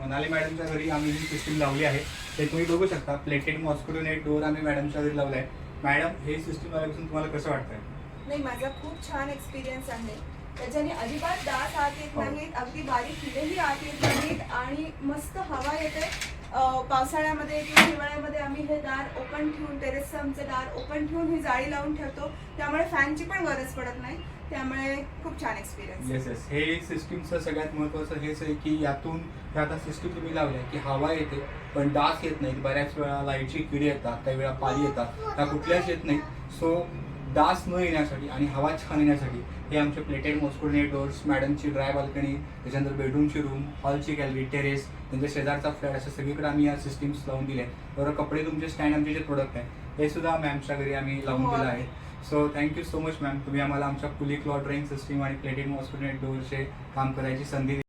मनाली मॅडमच्या घरी आम्ही ही सिस्टीम लावली आहे. ते तुम्ही बघू शकता, प्लेटेड मॉस्किटो नेट डोअर आम्ही मॅडमच्या घरी लावला आहे. मॅडम, हे सिस्टीम आल्यापासून तुम्हाला कसं वाटतंय? नाही, माझा खूप छान एक्सपिरियन्स आहे. त्याच्याने अजिबात डास आत येत नाहीत, अगदी बारीक किडेही आत येत नाहीत आणि मस्त हवा येते. पावसाळ्यामध्ये किंवा हिवाळ्यामध्ये आम्ही हे दार ओपन ठेवून, टेरेसचं आमचं दार ओपन ठेवून ही जाळी लावून ठेवतो, त्यामुळे फॅनची पण गरज पडत नाही. त्यामुळे खूप छान एक्सपिरियन्स. येस. हे सिस्टीमचं सगळ्यात महत्त्वाचं हेच आहे की यातून हे आता सिस्टीम तुम्ही लावली आहे की हवा येते पण डास येत नाहीत. बऱ्याच वेळा लाईटची किडे येतात, काही वेळा पाली येतात, त्या कुठल्याच येत नाहीत. सो डास न येण्यासाठी आणि हवा छान येण्यासाठी हे आमचे प्लेटेड मॉस्किटो नेट डोअर्स, मॅडमची ड्राय बाल्कनी, त्याच्यानंतर बेडरूमची रूम, हॉलची गॅलरी, टेरेस, त्यांच्या शेजारचा फ्लॅट, असं सगळीकडे आम्ही या सिस्टीम्स लावून दिले आहेत. बरोबर, कपडे तुमचे स्टँड, आमचे जे प्रोडक्ट आहे हे सुद्धा मॅमच्या घरी आम्ही लावून दिलं आहे. So thank you so much ma'am, तुम्ही आम्हाला आमच्या कुली क्लॉथ ड्रायिंग सिस्टीम आणि प्लेटेड मॉस्किटो नेट डोअरचे काम करायची संधी दिली.